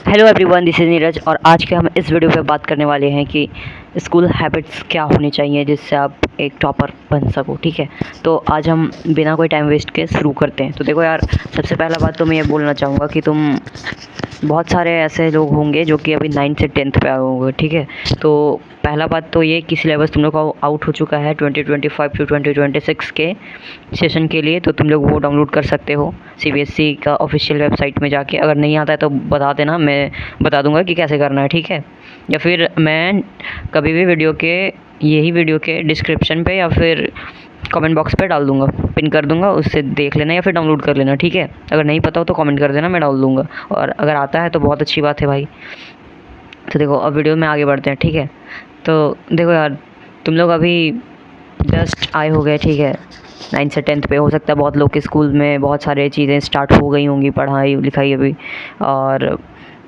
Hello everyone, this is Neeraj और आज के हम इस वीडियो पे बात करने वाले हैं कि स्कूल हैबिट्स क्या होनी चाहिए जिससे आप एक टॉपर बन सको। ठीक है, तो आज हम बिना कोई टाइम वेस्ट के शुरू करते हैं। तो देखो यार, सबसे पहला बात तो मैं ये बोलना चाहूँगा कि तुम बहुत सारे ऐसे लोग होंगे जो कि अभी 9th से 10th पे आए होंगे। ठीक है, तो पहला बात तो ये कि सिलेबस तुम लोग का आउट हो चुका है 2025 टू 2026 के सेशन के लिए, तो तुम लोग वो डाउनलोड कर सकते हो सीबीएसई का ऑफिशियल वेबसाइट में जाके। अगर नहीं आता है तो बता देना, मैं बता दूंगा कि कैसे करना है। ठीक है, या फिर मैं कभी भी यही वीडियो के डिस्क्रिप्शन पे या फिर कमेंट बॉक्स पे डाल दूंगा, पिन कर दूंगा, उससे देख लेना या फिर डाउनलोड कर लेना। ठीक है, अगर नहीं पता हो तो कमेंट कर देना, मैं डाल दूंगा, और अगर आता है तो बहुत अच्छी बात है भाई। तो देखो, अब वीडियो में आगे बढ़ते हैं। ठीक है, तो देखो यार, तुम लोग अभी जस्ट आए हो गए। ठीक है, 9th से 10th पे हो सकता है बहुत लोग के स्कूल में बहुत सारे चीज़ें स्टार्ट हो गई होंगी, पढ़ाई लिखाई अभी, और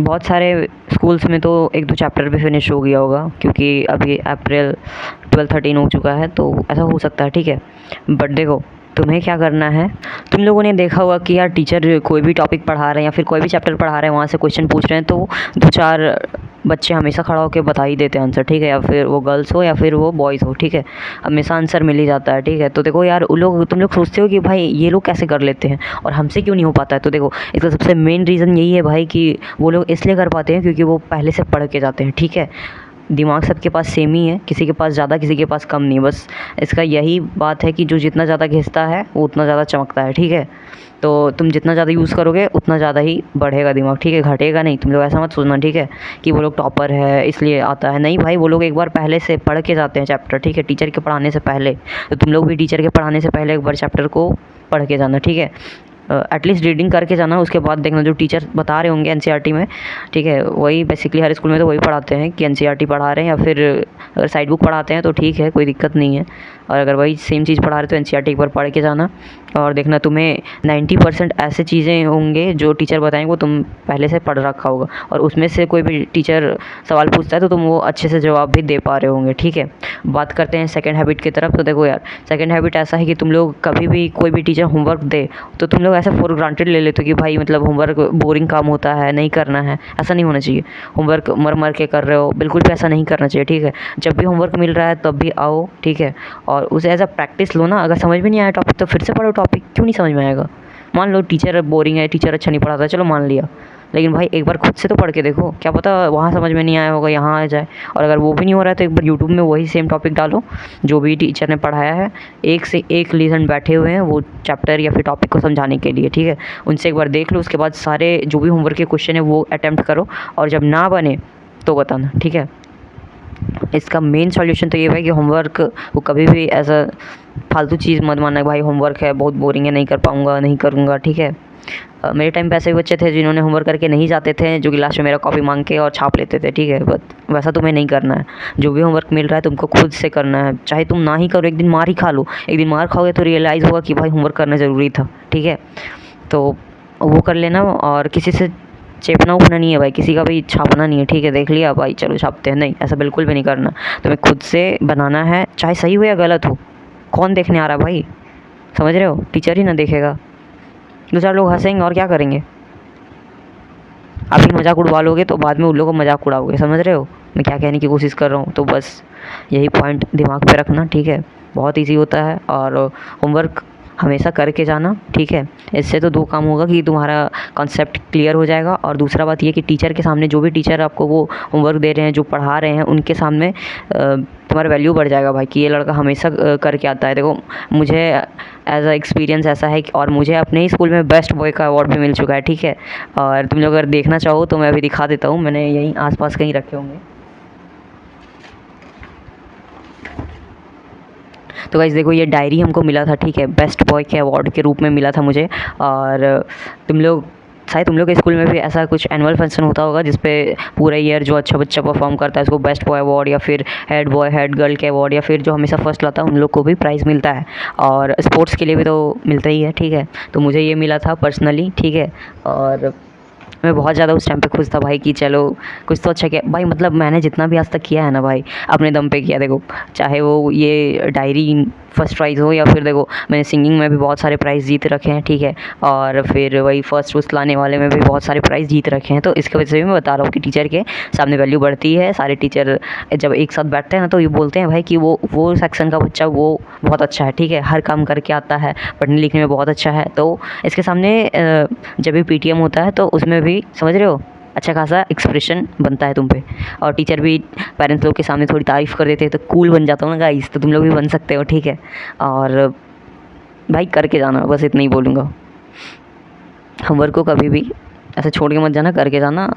बहुत सारे स्कूल्स में तो 1-2 चैप्टर भी फिनिश हो गया होगा क्योंकि अभी अप्रैल 12-13 हो चुका है, तो ऐसा हो सकता है। ठीक है, बट देखो, तुम्हें क्या करना है, तुम लोगों ने देखा होगा कि यार टीचर कोई भी टॉपिक पढ़ा रहे हैं या फिर कोई भी चैप्टर पढ़ा रहे हैं, वहाँ से क्वेश्चन पूछ रहे हैं तो 2-4 बच्चे हमेशा खड़ा होकर बता ही देते हैं आंसर। ठीक है, या फिर वो गर्ल्स हो या फिर वो बॉयज़ हो। ठीक है, हमेशा आंसर मिल ही जाता है। ठीक है, तो देखो यार, तुम लोग सोचते हो कि भाई ये लोग कैसे कर लेते हैं और हमसे क्यों नहीं हो पाता है। तो देखो, इसका सबसे मेन रीज़न यही है भाई कि वो लोग इसलिए कर पाते हैं क्योंकि वो पहले से पढ़ के जाते हैं। ठीक है, दिमाग सबके पास सेम ही है, किसी के पास ज़्यादा किसी के पास कम नहीं। बस इसका यही बात है कि जो जितना ज़्यादा घिसता है वो उतना ज़्यादा चमकता है। ठीक है, तो तुम जितना ज़्यादा यूज़ करोगे उतना ज़्यादा ही बढ़ेगा दिमाग। ठीक है, घटेगा नहीं। तुम लोग ऐसा मत सोचना, ठीक है, कि वो लोग टॉपर है इसलिए आता है। नहीं भाई, वो लोग एक बार पहले से पढ़ के जाते हैं चैप्टर। ठीक है, टीचर के पढ़ाने से पहले। तो तुम लोग भी टीचर के पढ़ाने से पहले एक बार चैप्टर को पढ़ के जाना। ठीक है, एटलीस्ट रीडिंग करके जाना, उसके बाद देखना जो टीचर बता रहे होंगे एनसीईआरटी में। ठीक है, वही बेसिकली हर स्कूल में तो वही पढ़ाते हैं कि एनसीईआरटी पढ़ा रहे हैं, या फिर अगर साइड बुक पढ़ाते हैं तो ठीक है, कोई दिक्कत नहीं है। और अगर वही सेम चीज़ पढ़ा रहे तो एनसीईआरटी एक बार पढ़ के जाना, और देखना तुम्हें 90% ऐसे चीज़ें होंगे जो टीचर बताएंगे वो तुम पहले से पढ़ रखा होगा, और उसमें से कोई भी टीचर सवाल पूछता है तो तुम वो अच्छे से जवाब भी दे पा रहे होंगे। ठीक है, बात करते हैं सेकंड हैबिट की तरफ। तो देखो यार, सेकंड हैबिट ऐसा है कि तुम लोग कभी भी कोई भी टीचर होमवर्क दे तो तुम लोग ऐसे फॉर ग्रांटेड ले लेते हो कि भाई मतलब होमवर्क बोरिंग काम होता है, नहीं करना है। ऐसा नहीं होना चाहिए। होमवर्क मर मर के कर रहे हो, बिल्कुल भी ऐसा नहीं करना चाहिए। ठीक है, जब भी होमवर्क मिल रहा है तब भी आओ। ठीक है, और उसे एज अ प्रैक्टिस लो ना। अगर समझ में नहीं आया टॉपिक तो फिर से पढ़ो टॉपिक, क्यों नहीं समझ में आएगा। मान लो टीचर बोरिंग है, टीचर अच्छा नहीं पढ़ाता, चलो मान लिया, लेकिन भाई एक बार खुद से तो पढ़ के देखो, क्या पता वहाँ समझ में नहीं आया होगा, यहाँ आ जाए। और अगर वो भी नहीं हो रहा है तो एक बार यूट्यूब में वही सेम टॉपिक डालो जो भी टीचर ने पढ़ाया है। एक से एक लीसन बैठे हुए हैं वो चैप्टर या फिर टॉपिक को समझाने के लिए। ठीक है, उनसे एक बार देख लो, उसके बाद सारे जो भी होमवर्क के क्वेश्चन है वो अटैम्प्ट करो, और जब ना बने तो बताना। ठीक है, इसका मेन सॉल्यूशन तो ये है कि होमवर्क वो कभी भी ऐसा फालतू चीज़ मत मानना, भाई होमवर्क है बहुत बोरिंग है, नहीं कर पाऊँगा, नहीं करूँगा। ठीक है, मेरे टाइम पे ऐसे बच्चे थे जिन्होंने होमवर्क करके नहीं जाते थे, जो कि लास्ट में मेरा कॉपी मांग के और छाप लेते थे। ठीक है, बट वैसा तुम्हें नहीं करना है। जो भी होमवर्क मिल रहा है तुमको खुद से करना है, चाहे तुम ना ही करो, एक दिन मार ही खा लो। एक दिन मार खाओगे तो रियलाइज़ होगा कि भाई होमवर्क करना ज़रूरी था। ठीक है, तो वो कर लेना, और किसी से चेपना उपना नहीं है भाई, किसी का भी छापना नहीं है। ठीक है, देख लिया भाई चलो छापते हैं, नहीं, ऐसा बिल्कुल भी नहीं करना। तुम्हें खुद से बनाना है, चाहे सही हो या गलत हो, कौन देखने आ रहा है भाई, समझ रहे हो, टीचर ही ना देखेगा, 2-4 लोग हंसेंगे और क्या करेंगे। आप ही मजाक उड़वा लोगे तो बाद में उन लोगों को मजाक उड़ाओगे। समझ रहे हो मैं क्या कहने की कोशिश कर रहा हूँ। तो बस यही पॉइंट दिमाग पे रखना। ठीक है, बहुत इजी होता है, और होमवर्क हमेशा करके जाना। ठीक है, इससे तो 2 काम होगा कि तुम्हारा कॉन्सेप्ट क्लियर हो जाएगा, और दूसरा बात ये कि टीचर के सामने, जो भी टीचर आपको वो होमवर्क दे रहे हैं, जो पढ़ा रहे हैं, उनके सामने तुम्हारा वैल्यू बढ़ जाएगा भाई, कि ये लड़का हमेशा करके आता है। देखो, मुझे एज अ एक्सपीरियंस ऐसा है और मुझे अपने ही स्कूल में बेस्ट बॉय का अवार्ड भी मिल चुका है। ठीक है, और तुम लोग अगर देखना चाहो तो मैं अभी दिखा देता हूँ, मैंने यहीं आसपास कहीं रखे होंगे। तो गाइस देखो, ये डायरी हमको मिला था। ठीक है, बेस्ट बॉय के अवार्ड के रूप में मिला था मुझे। और तुम लोग शायद तुम लोग के स्कूल में भी ऐसा कुछ एनुअल फंक्शन होता होगा जिसपे पूरा ईयर जो अच्छा बच्चा परफॉर्म करता है उसको बेस्ट बॉय अवार्ड, या फिर हेड बॉय हेड गर्ल के अवार्ड, या फिर जो हमेशा फर्स्ट लाता है उन लोग को भी प्राइज़ मिलता है, और स्पोर्ट्स के लिए भी तो मिलता ही है। ठीक है, तो मुझे ये मिला था पर्सनली। ठीक है, और मैं बहुत ज़्यादा उस टाइम पे खुश था भाई कि चलो कुछ तो अच्छा किया भाई। मतलब मैंने जितना भी आज तक किया है ना भाई, अपने दम पे किया। देखो, चाहे वो ये डायरी फर्स्ट प्राइज़ हो, या फिर देखो मैंने सिंगिंग में भी बहुत सारे प्राइज़ जीत रखे हैं, ठीक है, और फिर वही फर्स्ट उस लाने वाले में भी बहुत सारे प्राइज़ जीत रखे हैं। तो इसकी वजह से भी मैं बता रहा हूँ कि टीचर के सामने वैल्यू बढ़ती है। सारे टीचर जब एक साथ बैठते हैं ना तो ये बोलते हैं भाई कि वो सेक्शन का बच्चा वो बहुत अच्छा है, ठीक है, हर काम करके आता है, पढ़ने लिखने में बहुत अच्छा है। तो इसके सामने जब भी पीटीएम होता है तो उसमें भी समझ रहे हो अच्छा खासा एक्सप्रेशन बनता है तुम पे, और टीचर भी पेरेंट्स लोग के सामने थोड़ी तारीफ़ कर देते हैं तो कूल बन जाता हूँ ना गाइस। तो तुम लोग भी बन सकते हो, ठीक है, और भाई करके जाना, बस इतना ही बोलूँगा। होमवर्क को कभी भी ऐसे छोड़ के मत जाना, करके जाना।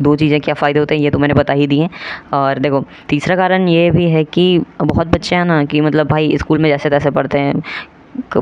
2 चीज़ें क्या फ़ायदे होते हैं ये तो मैंने बता ही दिए। और देखो तीसरा कारण ये भी है कि बहुत बच्चे हैं ना कि मतलब भाई स्कूल में जैसे तैसे पढ़ते हैं,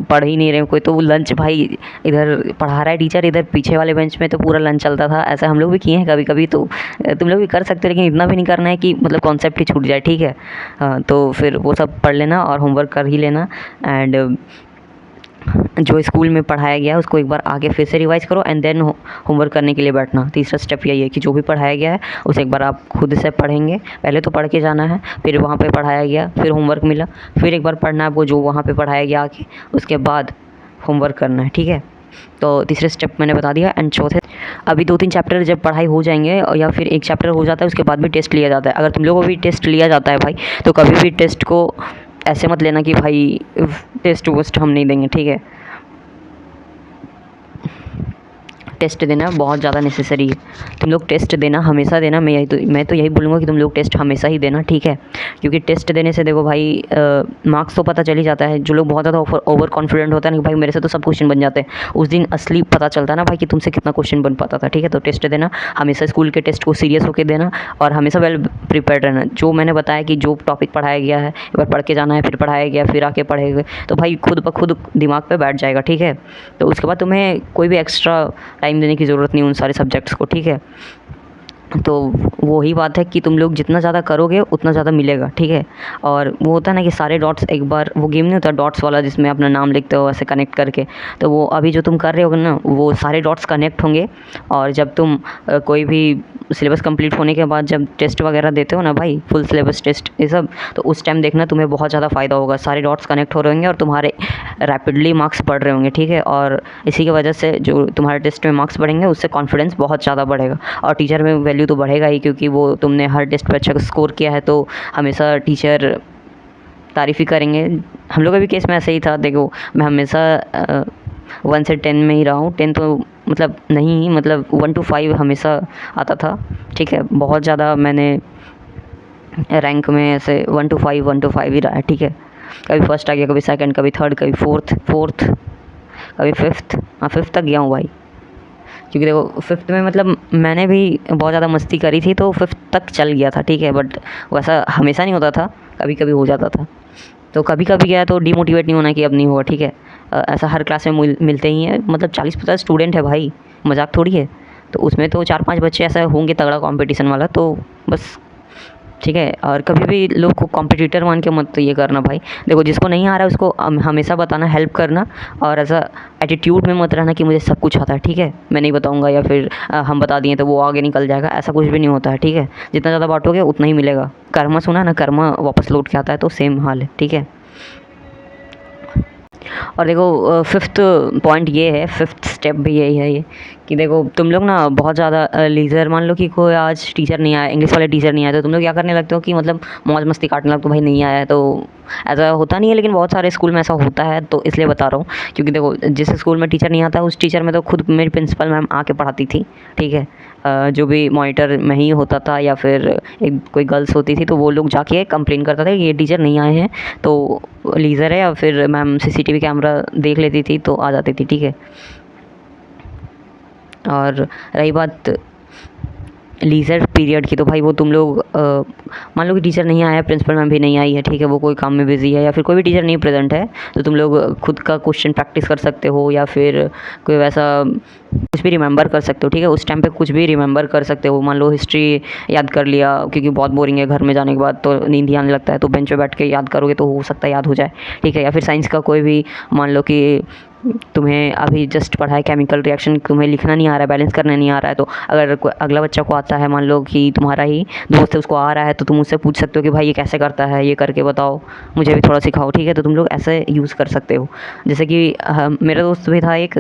पढ़ ही नहीं रहे कोई, तो लंच भाई इधर पढ़ा रहा है टीचर, इधर पीछे वाले बेंच में तो पूरा लंच चलता था। ऐसा हम लोग भी किए हैं कभी कभी, तो तुम लोग भी कर सकते हो, लेकिन इतना भी नहीं करना है कि मतलब कॉन्सेप्ट ही छूट जाए, ठीक है। तो फिर वो सब पढ़ लेना और होमवर्क कर ही लेना, एंड जो स्कूल में पढ़ाया गया है उसको एक बार आगे फिर से रिवाइज़ करो, एंड देन होमवर्क करने के लिए बैठना। तीसरा स्टेप यही है कि जो भी पढ़ाया गया है उसे एक बार आप खुद से पढ़ेंगे। पहले तो पढ़ के जाना है, फिर वहाँ पे पढ़ाया गया, फिर होमवर्क मिला, फिर एक बार पढ़ना है आपको जो वहाँ पे पढ़ाया गया आके, उसके बाद होमवर्क करना है, ठीक है। तो तीसरे स्टेप मैंने बता दिया। एंड चौथे, अभी 2-3 चैप्टर जब पढ़ाई हो जाएंगे या फिर एक चैप्टर हो जाता है उसके बाद भी टेस्ट लिया जाता है। अगर तुम लोगों को भी टेस्ट लिया जाता है भाई, तो कभी भी टेस्ट को ऐसे मत लेना कि भाई टेस्ट वेस्ट हम नहीं देंगे, ठीक है। टेस्ट देना बहुत ज़्यादा नेसेसरी है। तुम लोग टेस्ट देना, हमेशा देना। मैं तो यही बोलूँगा कि तुम लोग टेस्ट हमेशा ही देना, ठीक है, क्योंकि टेस्ट देने से देखो भाई मार्क्स तो पता चल ही जाता है। जो लोग बहुत ज़्यादा ओवर कॉन्फिडेंट होता है ना कि भाई मेरे से तो सब क्वेश्चन बन जाते हैं, उस दिन असली पता चलता है ना भाई कि तुमसे कितना क्वेश्चन बन पाता था, ठीक है। तो टेस्ट देना, हमेशा स्कूल के टेस्ट को सीरियस होकर देना, और हमेशा वेल प्रिपेयर्ड रहना। जो मैंने बताया कि जो टॉपिक पढ़ाया गया है एक बार पढ़ के जाना है, फिर पढ़ाया गया फिर आके पढ़ेंगे, तो भाई खुद ब खुद दिमाग पे बैठ जाएगा, ठीक है। तो उसके बाद तुम्हें कोई भी एक्स्ट्रा टाइम देने की ज़रूरत नहीं उन सारे सब्जेक्ट्स को, ठीक है। तो वही बात है कि तुम लोग जितना ज़्यादा करोगे उतना ज़्यादा मिलेगा, ठीक है। और वो होता है ना कि सारे डॉट्स एक बार, वो गेम नहीं होता डॉट्स वाला जिसमें अपना नाम लिखते हो ऐसे कनेक्ट करके, तो वो अभी जो तुम कर रहे हो ना वो सारे डॉट्स कनेक्ट होंगे, और जब तुम कोई भी सिलेबस कंप्लीट होने के बाद जब टेस्ट वगैरह देते हो ना भाई, फुल सिलेबस टेस्ट ये सब, तो उस टाइम देखना तुम्हें बहुत ज़्यादा फ़ायदा होगा। सारे डॉट्स कनेक्ट हो रहे होंगे और तुम्हारे रैपिडली मार्क्स बढ़ रहे होंगे, ठीक है। और इसी की वजह से जो तुम्हारे टेस्ट में मार्क्स बढ़ेंगे उससे कॉन्फिडेंस बहुत ज़्यादा बढ़ेगा, और टीचर में वैल्यू तो बढ़ेगा ही, क्योंकि वो तुमने हर टेस्ट पे अच्छा स्कोर किया है तो हमेशा टीचर तारीफ़ ही करेंगे। हम लोग का भी केस में ऐसे ही था। देखो मैं हमेशा 1 से 10 में ही रहा हूँ। 10 तो मतलब नहीं, मतलब 1 to 5 हमेशा आता था, ठीक है। बहुत ज़्यादा मैंने रैंक में ऐसे 1 to 5 ही रहा है, ठीक है। कभी फर्स्ट आ गया, कभी सेकंड, कभी थर्ड, कभी फोर्थ, कभी फिफ्थ। हाँ, फिफ्थ तक गया हूँ भाई, क्योंकि देखो फिफ्थ में मतलब मैंने भी बहुत ज़्यादा मस्ती करी थी तो फिफ्थ तक चल गया था, ठीक है। बट वैसा हमेशा नहीं होता था, कभी कभी हो जाता था। तो कभी कभी गया तो डिमोटिवेट नहीं होना कि अब नहीं हुआ, ठीक है। ऐसा हर क्लास में मिलते ही हैं, मतलब 40-50 स्टूडेंट है भाई, मजाक थोड़ी है। तो उसमें तो 4-5 बच्चे ऐसा होंगे तगड़ा कंपटीशन वाला, तो बस ठीक है। और कभी भी लोग को कॉम्पिटिटर मान के मत ये करना भाई। देखो जिसको नहीं आ रहा है उसको हमेशा बताना, हेल्प करना, और ऐसा एटीट्यूड में मत रहना कि मुझे सब कुछ आता है, ठीक है, मैं नहीं बताऊंगा या फिर हम बता दिए तो वो आगे निकल जाएगा, ऐसा कुछ भी नहीं होता है, ठीक है। जितना ज़्यादा बांटोगे उतना ही मिलेगा। कर्मा सुना ना, कर्मा वापस लौट के आता है, तो सेम हाल है, ठीक है। और देखो फिफ्थ पॉइंट ये है, फिफ्थ स्टेप भी यही है ये कि देखो तुम लोग ना बहुत ज़्यादा लीज़र, मान लो कि कोई आज टीचर नहीं आया, इंग्लिश वाले टीचर नहीं आए, तो तुम लोग क्या करने लगते हो कि मतलब मौज मस्ती काटने लगते हो, भाई नहीं आया है। तो ऐसा होता नहीं है, लेकिन बहुत सारे स्कूल में ऐसा होता है, तो इसलिए बता रहा हूँ। क्योंकि देखो जिस स्कूल में टीचर नहीं आता उस टीचर में तो खुद मेरी प्रिंसिपल मैम आके पढ़ाती थी, ठीक है। जो भी मॉनिटर में ही होता था या फिर एक कोई गर्ल्स होती थी, तो वो लोग जाके कंप्लेन करता था कि ये टीचर नहीं आए हैं, तो लीज़र है, या फिर मैम सीसीटीवी कैमरा देख लेती थी तो आ जाती थी, ठीक है। और रही बात लीज़र पीरियड की, तो भाई वो तुम लोग मान लो कि टीचर नहीं आया है, प्रिंसिपल मैम भी नहीं आई है, ठीक है, वो कोई काम में बिज़ी है, या फिर कोई भी टीचर नहीं प्रेजेंट है, तो तुम लोग खुद का क्वेश्चन प्रैक्टिस कर सकते हो, या फिर कोई वैसा कुछ भी रिमेंबर कर सकते हो, ठीक है। उस टाइम पे कुछ भी रिमेंबर कर सकते हो। मान लो हिस्ट्री याद कर लिया, क्योंकि बहुत बोरिंग है, घर में जाने के बाद तो नींद ही आने लगता है, तो बेंच पे बैठ के याद करोगे तो हो सकता है याद हो जाए, ठीक है। या फिर साइंस का कोई भी मान लो कि तुम्हें अभी जस्ट पढ़ा है केमिकल रिएक्शन, तुम्हें लिखना नहीं आ रहा है, बैलेंस करना नहीं आ रहा है, तो अगर अगला बच्चा को आता है, मान लो कि तुम्हारा ही दोस्त है उसको आ रहा है, तो तुम उससे पूछ सकते हो कि भाई ये कैसे करता है, ये करके बताओ, मुझे भी थोड़ा सिखाओ, ठीक है। तो तुम लोग ऐसे यूज़ कर सकते हो। जैसे कि मेरा दोस्त भी था एक,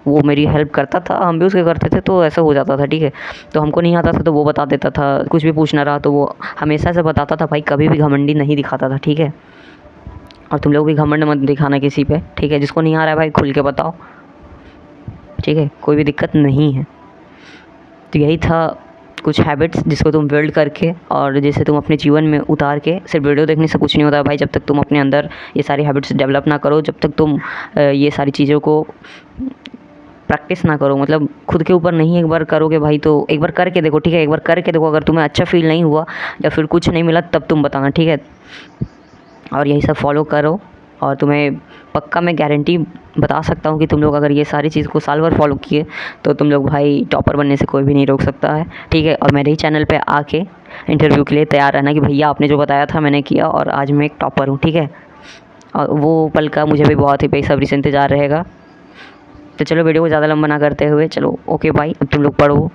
वो मेरी हेल्प करता था, हम भी उसके करते थे, तो ऐसा हो जाता था, ठीक है। तो हमको नहीं आता था तो वो बता देता था, कुछ भी पूछना रहा तो वो हमेशा से बताता था भाई, कभी भी घमंडी नहीं दिखाता था, ठीक है। और तुम लोग भी घमंड मत दिखाना किसी पे, ठीक है। जिसको नहीं आ रहा है भाई खुल के बताओ, ठीक है, कोई भी दिक्कत नहीं है। तो यही था कुछ हैबिट्स जिसको तुम बिल्ड करके और जिसे तुम अपने जीवन में उतार के, सिर्फ वीडियो देखने से कुछ नहीं होता भाई। जब तक तुम अपने अंदर ये सारी हैबिट्स डेवलप ना करो, जब तक तुम ये सारी चीज़ों को प्रैक्टिस ना करो, मतलब खुद के ऊपर नहीं एक बार करोगे भाई, तो एक बार करके देखो, ठीक है। एक बार करके देखो, अगर तुम्हें अच्छा फील नहीं हुआ या फिर कुछ नहीं मिला तब तुम बताना, ठीक है। और यही सब फॉलो करो, और तुम्हें पक्का मैं गारंटी बता सकता हूँ कि तुम लोग अगर ये सारी चीज़ को साल भर फॉलो किए तो तुम लोग भाई टॉपर बनने से कोई भी नहीं रोक सकता है, ठीक है। और मेरे ही चैनल पे आके इंटरव्यू के लिए तैयार रहना कि भैया आपने जो बताया था मैंने किया और आज मैं एक टॉपर हूँ, ठीक है। और वो पल का मुझे भी बहुत ही बेसब्री से इंतज़ार रहेगा। तो चलो वीडियो को ज़्यादा लंबा ना करते हुए, चलो ओके बाय, अब तुम लोग पढ़ो।